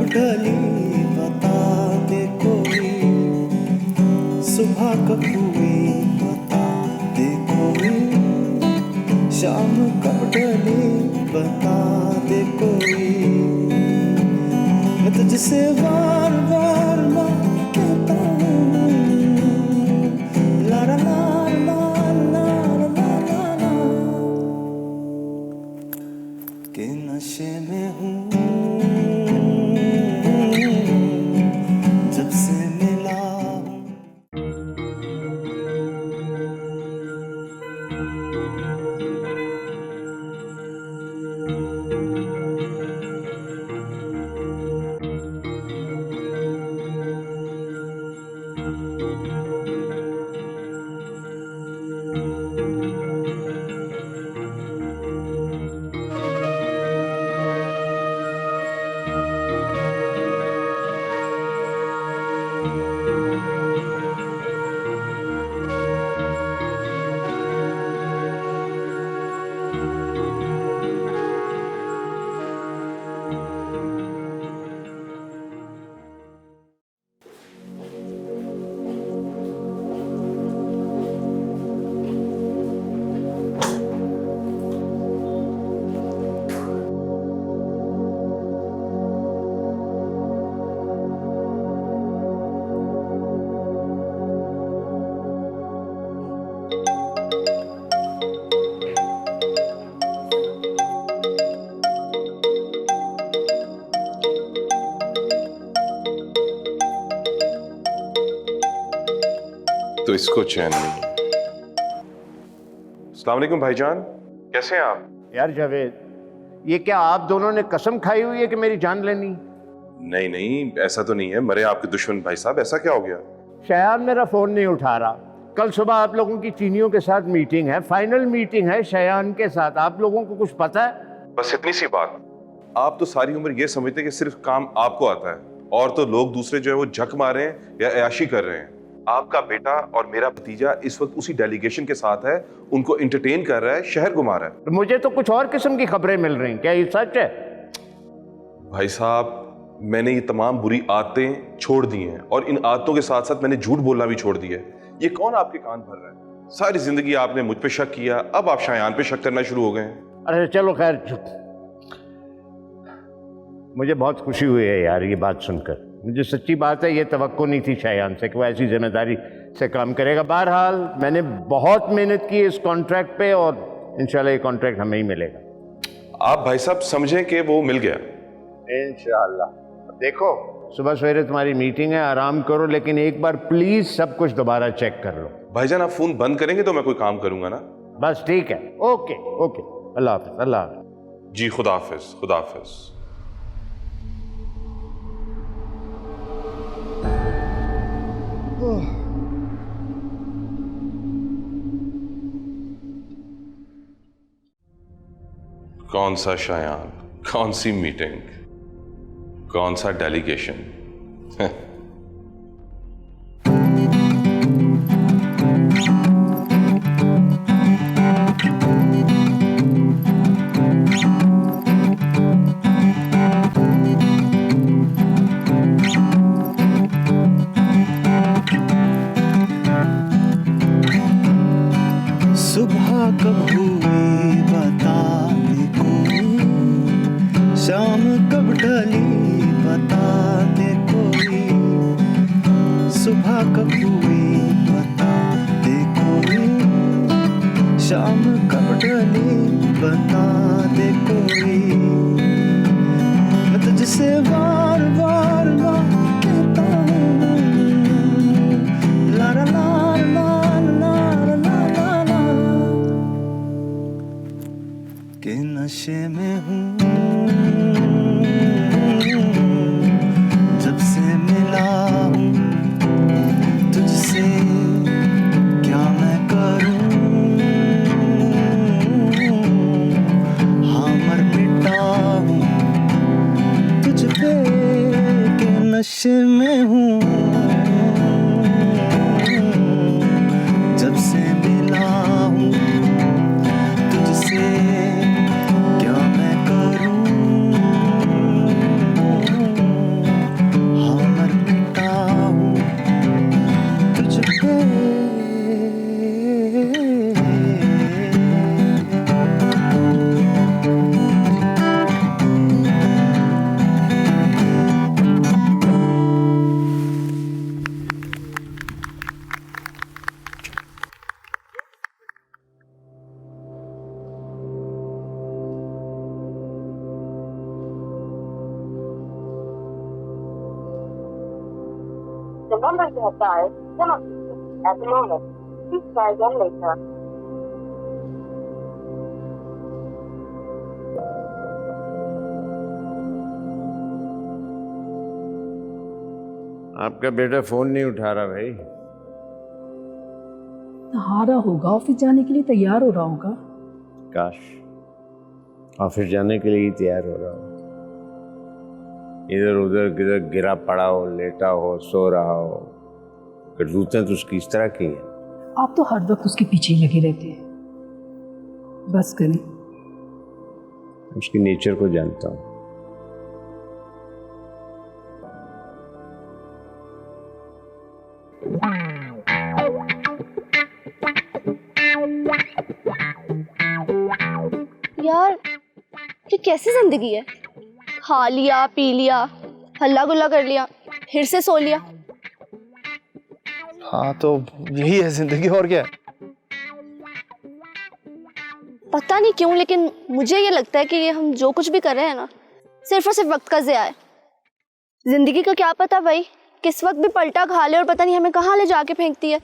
ढली बता दे कोई, सुबह कब हुई बता दे कोई, शाम कब ढली बता दे कोई। मैं तुझसे बार बार ना कहता हूँ, ला ला ला ला ला ला ला ला, कि नशे में हूँ जब से मिला हूँ। तो इसको चैन नहीं। अस्सलाम वालेकुम भाईजान, कैसे हैं आप? यार जावेद, ये क्या आप दोनों ने कसम खाई हुई है कि मेरी जान लेनी? नहीं नहीं, ऐसा तो नहीं है। मरे आपके दुश्मन भाई साहब, ऐसा क्या हो गया? शयान मेरा फोन नहीं उठा रहा। कल सुबह आप लोगों की चीनियों के साथ मीटिंग है, फाइनल मीटिंग है शयान के साथ। आप लोगों को कुछ पता है? बस इतनी सी बात। आप तो सारी उम्र ये समझते कि सिर्फ काम आपको आता है, और तो लोग दूसरे जो है वो झक मारे हैं या अयाशी कर रहे हैं। आपका बेटा और मेरा भतीजा इस वक्त उसी डेलीगेशन के साथ है, उनको एंटरटेन कर रहा है, शहर घुमा रहा है। तो मुझे तो कुछ और किस्म की खबरें मिल रही हैं, क्या ये सच है? भाई साहब, मैंने ये तमाम बुरी आदतें छोड़ दी हैं, और इन आदतों के साथ साथ मैंने झूठ बोलना भी छोड़ दिया है। ये कौन आपके कान भर रहा है? सारी जिंदगी आपने मुझ पे शक किया, अब आप शायान पे शक करना शुरू हो गए हैं। अरे चलो खैर, मुझे बहुत खुशी हुई है यार ये बात सुनकर। मुझे सच्ची बात है, ये तवक्को नहीं थी शयान से कि वो ऐसी जिम्मेदारी से काम करेगा। बहरहाल मैंने बहुत मेहनत की इस कॉन्ट्रैक्ट पे, और इंशाल्लाह ये कॉन्ट्रैक्ट हमें ही मिलेगा। आप भाई साहब समझें कि वो मिल गया। इंशाल्लाह। देखो, सुबह सवेरे तुम्हारी मीटिंग है, आराम करो, लेकिन एक बार प्लीज सब कुछ दोबारा चेक कर लो। भाईजान, आप फोन बंद करेंगे तो मैं कोई काम करूंगा ना। बस ठीक है, ओके ओके, अल्लाह हाफिज, अल्लाह हाफिज। जी खुदा हाफिज, खुदा हाफिज। कौन सा शायान, कौन सी मीटिंग, कौन सा डेलीगेशन। सुबह कब हुई बता दे कोई, शाम कब ढली बता दे कोई, सुबह कब हुई बता दे कोई, शाम कब ढली बता दे कोई। मैं तुझसे बार बार ना कहता हूँ, ला ला ला ला ला ला ला ला, कि नशे में हूँ जब से मिला हूँ तुझसे, क्या मैं करूँ, हाँ मर मिटा हूँ तुझ पे, के नशे में हूँ जब से मिला हूँ तुझसे, क्या मैं करूँ, The number you have dialed cannot be reached at the moment. Please try again later. आपका बेटा फोन नहीं उठा रहा भाई। नहा रहा होगा, ऑफिस जाने के लिए तैयार हो रहा होगा। काश ऑफिस जाने के लिए ही तैयार हो रहा हो, इधर उधर किधर गिरा पड़ा हो, लेटा हो, सो रहा हो। करतूतें तो उसकी इस तरह की हैं। आप तो हर वक्त उसके पीछे ही लगे रहते हैं। बस करें। उसकी नेचर को जानता हूँ। यार ये कैसी जिंदगी है? खा लिया, पी लिया, हल्ला गुल्ला कर लिया, फिर से सो लिया। हाँ तो यही है जिंदगी, और क्या है। पता नहीं क्यों, लेकिन मुझे ये लगता है कि ये हम जो कुछ भी कर रहे हैं ना, सिर्फ और सिर्फ वक्त का ज़िया है। जिंदगी का क्या पता भाई, किस वक्त भी पलटा खा ले और पता नहीं हमें कहाँ ले जाके फेंकती है।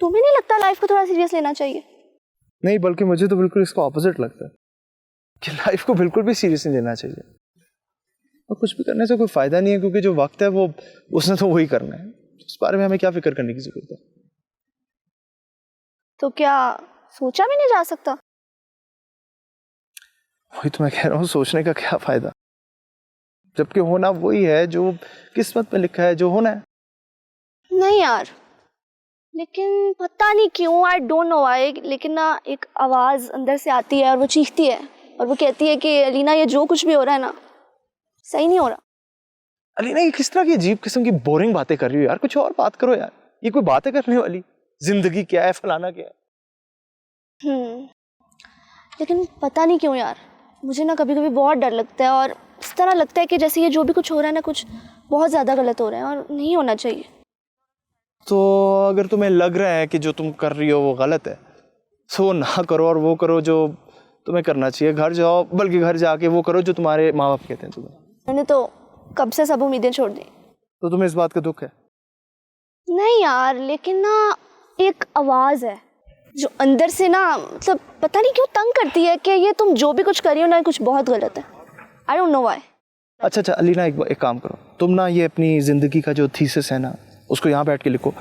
तुम्हें नहीं लगता लाइफ को थोड़ा सीरियस लेना चाहिए? नहीं, बल्कि मुझे तो बिल्कुल इसका ऑपोजिट लगता है कि लाइफ को बिल्कुल भी सीरियस नहीं लेना चाहिए, और कुछ भी करने से कोई फायदा नहीं है, क्योंकि जो वक्त है वो उसने तो वही करना है। इस बारे में हमें क्या फिक्र करने की जरूरत है। तो क्या सोचा भी नहीं जा सकता? वही तो मैं कह रहा हूँ, सोचने का क्या फायदा, जबकि होना वही है जो किस्मत में लिखा है, जो होना है। नहीं यार, लेकिन पता नहीं क्यों, आई डोंट नो व्हाई, लेकिन ना एक आवाज़ अंदर से आती है और वो चीखती है और वो कहती है कि अलीना ये जो कुछ भी हो रहा है ना, सही नहीं हो रहा। अलीना ये किस तरह की अजीब किस्म की बोरिंग बातें कर रही हो यार, कुछ और बात करो यार। ये कोई बातें करने वाली? जिंदगी क्या है, फलाना क्या है। लेकिन पता नहीं क्यों यार, मुझे ना कभी कभी बहुत डर लगता है और इस तरह लगता है कि जैसे ये जो भी कुछ हो रहा है ना, कुछ बहुत ज़्यादा गलत हो रहा है और नहीं होना चाहिए। तो अगर तुम्हें लग रहा है कि जो तुम कर रही हो वो गलत है, तो वो ना करो और वो करो जो तुम्हें करना चाहिए। घर जाओ, बल्कि घर जाके वो करो जो तुम्हारे माँ बाप कहते हैं तुम्हें। मैंने तो कब से सब उम्मीदें छोड़ दी। तो तुम्हें इस बात का दुख है? नहीं यार, लेकिन ना एक आवाज़ है जो अंदर से ना, मतलब पता नहीं क्यों तंग करती है कि ये तुम जो भी कुछ कर रही हो ना, कुछ बहुत गलत है। I don't know why. अच्छा अलीना, एक काम करो, तुम ना ये अपनी ज़िंदगी का जो थीसिस है ना, उसको यहाँ बैठ के लिखो।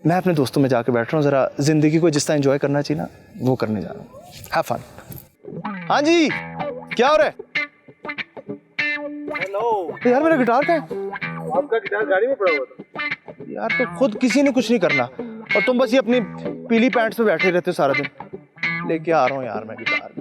मैं अपने दोस्तों में जाके बैठ रहा हूँ, ज़रा ज़िंदगी को जिस तरह एंजॉय करना चाहिए ना, वो करने जा रहा हूँ। Have fun. हाँ जी, क्या हो रहा है? हेलो यार, मेरा गिटार कहाँ है? आपका गिटार गाड़ी में पड़ा हुआ था यार। तो खुद किसी ने कुछ नहीं करना और तुम बस ये अपनी पीली पैंट्स में बैठे रहते हो सारा दिन। लेके आ रहा हूँ यार मैं गिटार।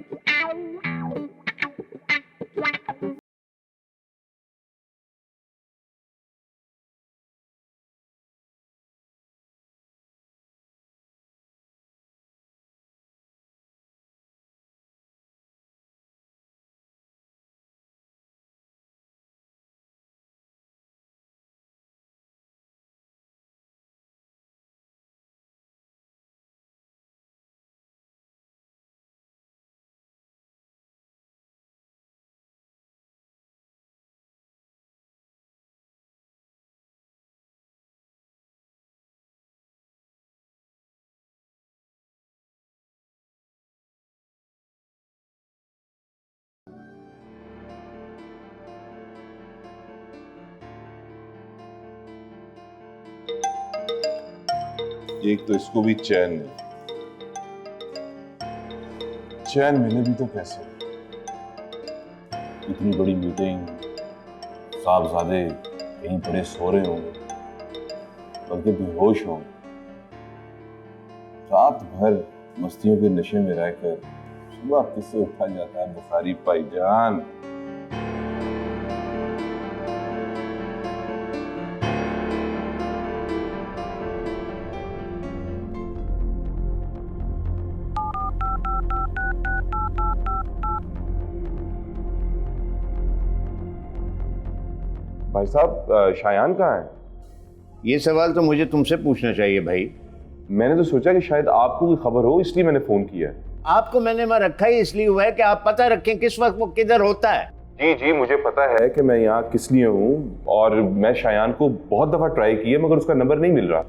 एक तो इसको भी चैन मिले भी तो कैसे? इतनी बड़ी मीटिंग, साहबजादे कहीं पड़े सो रहे होंगे, बल्कि बेहोश होंगे। रात भर मस्तियों के नशे में रहकर सुबह किससे उठा जाता है बुखारी भाईजान। भाई साहब, शायान कहाँ है? ये सवाल तो मुझे तुमसे पूछना चाहिए भाई। मैंने तो सोचा कि शायद आपको कोई खबर हो, इसलिए मैंने फोन किया है। आपको मैंने वहां रखा ही इसलिए हुआ है कि आप पता रखें किस वक्त वो किधर होता है। जी जी, मुझे पता है कि मैं यहाँ किस लिए हूँ, और मैं शायान को बहुत दफा ट्राई किया मगर उसका नंबर नहीं मिल रहा।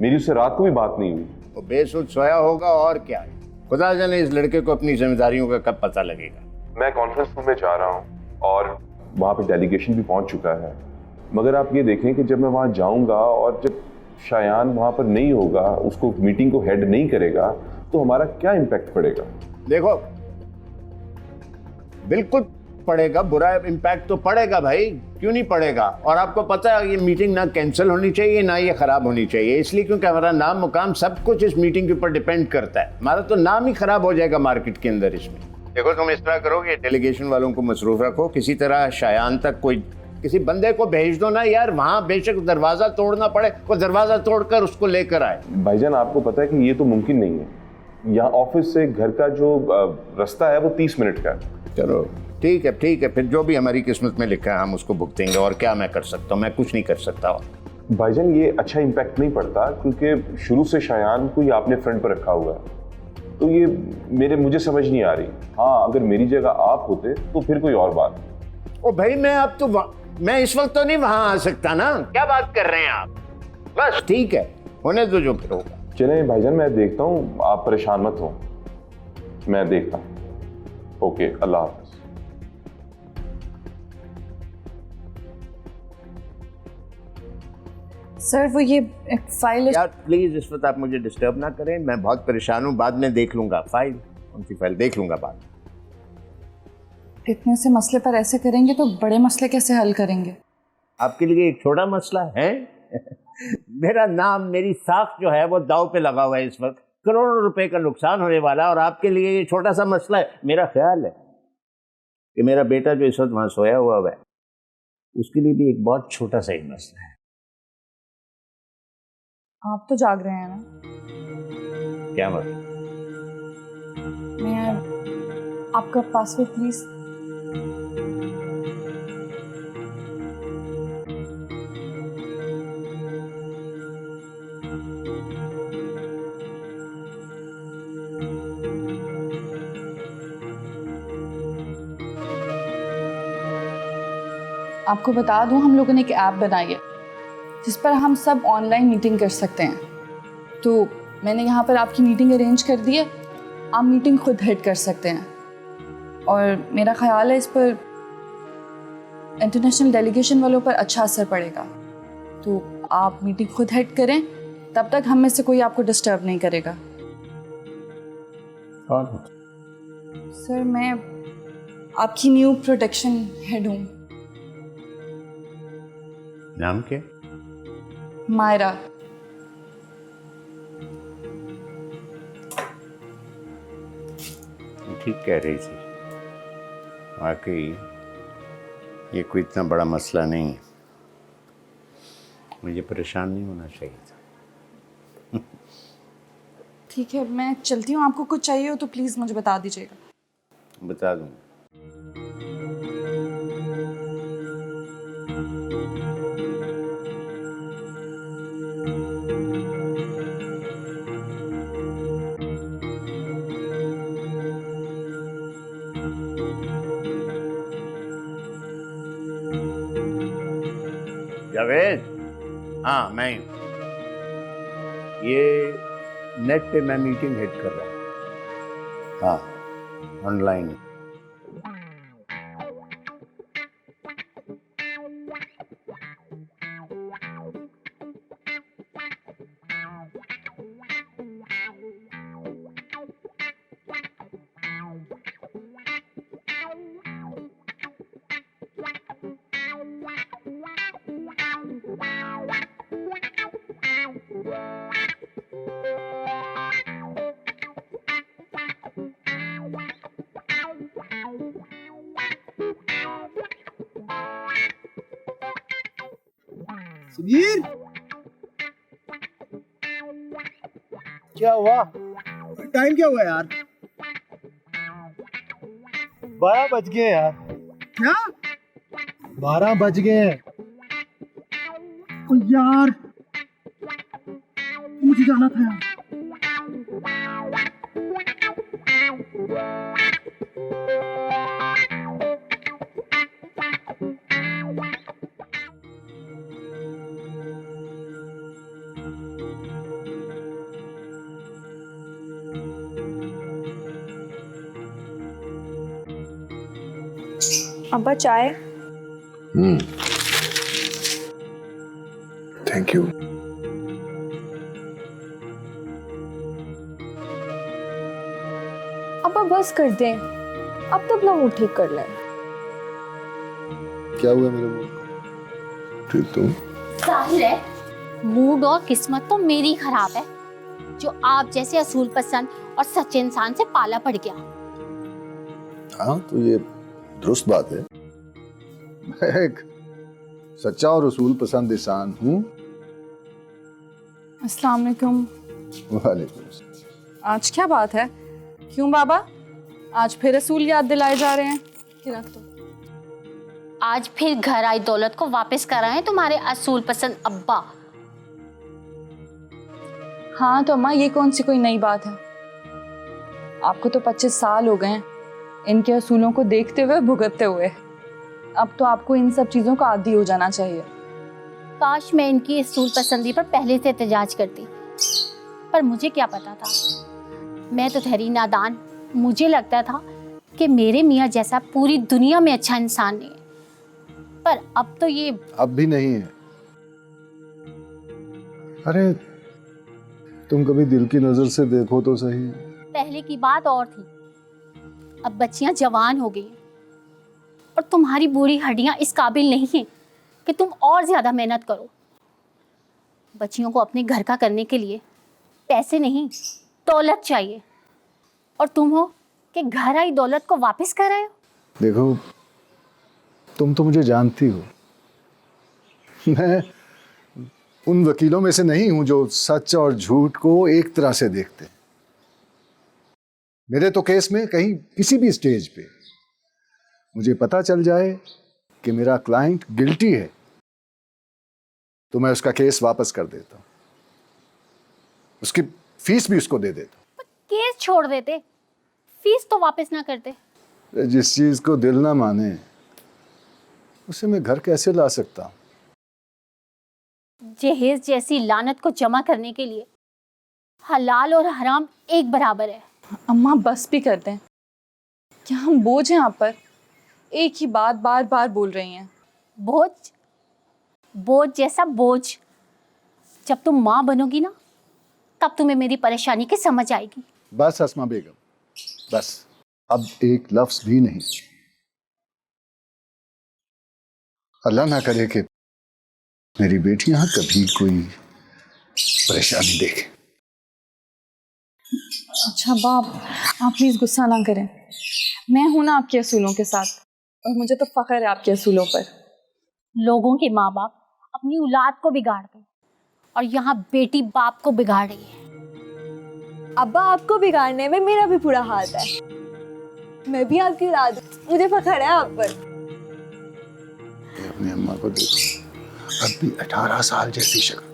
मेरी उससे रात को भी बात नहीं हुई। वो बेसुध सोया होगा और क्या है। खुदा जाने इस लड़के को अपनी जिम्मेदारियों का कब पता लगेगा। मैं कॉन्फ्रेंस रूम में जा रहा हूँ और वहाँ पे डेलीगेशन भी पहुँच चुका है, मगर आप ये देखें कि जब मैं वहाँ जाऊँगा और जब शायान वहाँ पर नहीं होगा, उसको मीटिंग को हेड नहीं करेगा, तो हमारा क्या इम्पैक्ट पड़ेगा। देखो बिल्कुल पड़ेगा, बुरा इम्पैक्ट तो पड़ेगा भाई, क्यों नहीं पड़ेगा। और आपको पता है ये मीटिंग ना कैंसिल होनी चाहिए ना ये खराब होनी चाहिए, इसलिए क्योंकि हमारा नाम मुकाम सब कुछ इस मीटिंग के ऊपर डिपेंड करता है। हमारा तो नाम ही खराब हो जाएगा मार्केट के अंदर इसमें। देखो तुम इस तरह करो कि डेलीगेशन वालों को मसरूफ रखो, किसी तरह शायान तक कोई किसी बंदे को भेज दो ना यार, वहां बेशक दरवाजा तोड़ना पड़े, वो दरवाजा तोड़कर उसको लेकर आए। भाईजान आपको पता है कि ये तो मुमकिन नहीं है। यहाँ ऑफिस से घर का जो रास्ता है वो 30 मिनट का है। चलो ठीक है, फिर जो भी हमारी किस्मत में लिखा है हम उसको भुगतेंगे, और क्या मैं कर सकता हूँ, मैं कुछ नहीं कर सकता। भाईजान ये अच्छा इम्पैक्ट नहीं पड़ता, क्योंकि शुरू से शायान को ये आपने फ्रंट पर रखा हुआ है, तो ये मुझे समझ नहीं आ रही। हाँ अगर मेरी जगह आप होते तो फिर कोई और बात। ओ भाई मैं इस वक्त तो नहीं वहां आ सकता ना, क्या बात कर रहे हैं आप। बस ठीक है, होने दो जो फिर होगा। चलें भाईजान, मैं देखता हूँ, आप परेशान मत हो, मैं देखता हूँ। ओके, अल्लाह हाफ़िज़। सर वो ये एक फाइल यार प्लीज इस वक्त आप मुझे डिस्टर्ब ना करें, मैं बहुत परेशान हूँ, बाद में देख लूंगा फाइल, उनकी फाइल देख लूंगा बाद में। इतने से मसले पर ऐसे करेंगे तो बड़े मसले कैसे हल करेंगे। आपके लिए एक छोटा मसला है मेरा नाम, मेरी साख जो है वो दाव पे लगा हुआ है इस वक्त, करोड़ों रुपए का नुकसान होने वाला है, और आपके लिए ये छोटा सा मसला है। मेरा ख्याल है कि मेरा बेटा जो इस वक्त वहां सोया हुआ है उसके लिए भी एक बहुत छोटा सा ही मसला है। आप तो जाग रहे हैं ना। क्या मतलब? मैं आपका पासवर्ड प्लीज। आपको बता दूं, हम लोगों ने एक ऐप बनाई है जिस पर हम सब ऑनलाइन मीटिंग कर सकते हैं। तो मैंने यहाँ पर आपकी मीटिंग अरेंज कर दी है, आप मीटिंग खुद हेड कर सकते हैं, और मेरा ख्याल है इस पर इंटरनेशनल डेलीगेशन वालों पर अच्छा असर पड़ेगा। तो आप मीटिंग खुद हेड करें, तब तक हम में से कोई आपको डिस्टर्ब नहीं करेगा। सर मैं आपकी न्यू प्रोटेक्शन हेड हूँ। नाम क्या? मायरा। ठीक कह रही थी, वाकई ये कोई इतना बड़ा मसला नहीं है, मुझे परेशान नहीं होना चाहिए था। ठीक है मैं चलती हूँ, आपको कुछ चाहिए हो तो प्लीज़ मुझे बता दीजिएगा। बता दूँ। जावेद, हाँ मैं हूँ। ये नेट पे मैं मीटिंग हेड कर रहा हूँ। हाँ ऑनलाइन। सुधीर, क्या हुआ? टाइम क्या हुआ यार? 12 बज गए यार। क्या? 12 बज गए हैं। ओ यार, मुझे जाना था यार। अब्बा चाय। Thank you. अब्बा बस कर दें, अब तो अपना मूड ठीक कर लें। क्या हुआ मेरे मूड को? ठीक तुम? जाहिर है मूड और किस्मत तो मेरी खराब है, जो आप जैसे असूल पसंद और सच्चे इंसान से पाला पड़ गया। हाँ तो ये दुरुस्त बात है। मैं एक सच्चा और असूल पसंद इंसान हूँ। अस्सलाम वालेकुम। वालेकुम अस्सलाम। आज क्या बात है? क्यों बाबा, आज फिर असूल याद दिलाए जा रहे हैं कि रख दो। आज फिर घर आई दौलत को वापस कराएं तुम्हारे असूल पसंद अब्बा। हाँ तो अम्मा, ये कौन सी कोई नई बात है? आपको तो 25 साल हो गए हैं इनके असूलों को देखते हुए, भुगतते हुए। अब तो आपको इन सब चीजों का आदी हो जाना चाहिए। काश मैं इनकी असूल पसंदी पर पहले से एहतजाज करती, पर मुझे क्या पता था। मैं तो ठहरी नादान। मुझे लगता था कि मेरे मियाँ जैसा पूरी दुनिया में अच्छा इंसान नहीं है, पर अब तो ये अब भी नहीं है। अरे तुम कभी दिल की नजर से देखो तो सही। पहले की बात और थी, अब बच्चियां जवान हो गई हैं और तुम्हारी बूढ़ी हड्डियां इस काबिल नहीं हैं कि तुम और ज्यादा मेहनत करो। बच्चियों को अपने घर का करने के लिए पैसे नहीं, दौलत चाहिए, और तुम हो कि घर आई दौलत को वापस कर रहे हो। देखो तुम तो मुझे जानती हो, मैं उन वकीलों में से नहीं हूं जो सच और झूठ को एक तरह से देखते हैं। मेरे तो केस में कहीं किसी भी स्टेज पे मुझे पता चल जाए कि मेरा क्लाइंट गिल्टी है तो मैं उसका केस वापस कर देता हूं, उसकी फीस भी उसको दे देता हूं। केस छोड़ देते, फीस तो वापस ना करते। जिस चीज को दिल ना माने उसे मैं घर कैसे ला सकता हूं? जहेज जैसी लानत को जमा करने के लिए हलाल और हराम एक बराबर है। अम्मा बस भी कर दें, क्या हम बोझ हैं आप पर? एक ही बात बार बार बोल रही हैं। बोझ? बोझ जैसा बोझ? जब तुम माँ बनोगी ना, तब तुम्हें मेरी परेशानी की समझ आएगी। बस अस्मा बेगम, बस अब एक लफ्ज भी नहीं। अल्लाह ना करे कि मेरी बेटियां कभी कोई परेशानी देखे। अच्छा बाप, आप प्लीज गुस्सा ना करें। मैं हूं ना आपके असूलों के साथ, और मुझे तो फख्र है आपके असूलों पर। लोगों के माँ बाप अपनी औलाद को बिगाड़ते, और यहाँ बेटी बाप को बिगाड़ रही है। अब्बा आपको बिगाड़ने में मेरा भी पूरा हाथ है। मैं भी आपकी औलाद हूं, मुझे फख्र है आप पर। अपनी अम्मा को देखो, अब भी 18 साल जैसी शक्ल।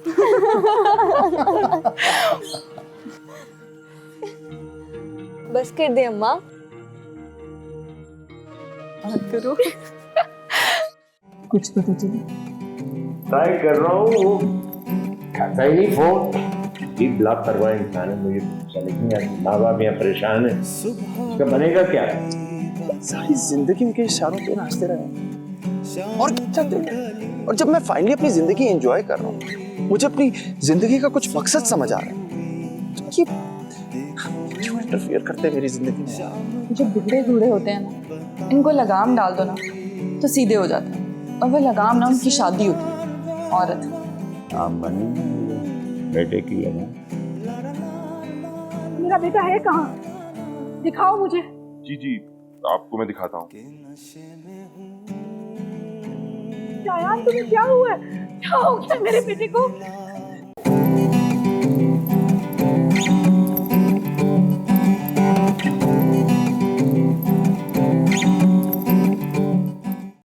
बस कर दे अम्मा। बात करो। कुछ पता चला? ट्राई कर रहा हूँ, वो खाता ही नहीं फोन। ये ब्लॉक करवा इंसान है, मुझे समझ नहीं आती। माँ बाप यहाँ परेशान है, इसका बनेगा क्या? सारी जिंदगी उनके इशारों पे नाचते रहे और क्या दें? और जब मैं फाइनली अपनी जिंदगी एंजॉय कर रहा हूँ, मुझे अपनी जिंदगी का कुछ मकसद समझ आ रहा है, तो ये क्यों इंटरफियर करते हैं मेरी जिंदगी में? जो बुढ़े बूढ़े होते हैं ना, इनको लगाम डाल दो ना तो सीधे हो जाते हैं, और वो लगाम ना उनकी शादी होती है। औरत काम बने बेटे की लगा। मेरा बेटा है कहाँ? दिखाओ मुझे। जी जी, आपको मैं दिखाता हूँ। शायान तुम्हें क्या हुआ है? क्या हो गया मेरे बेटे को?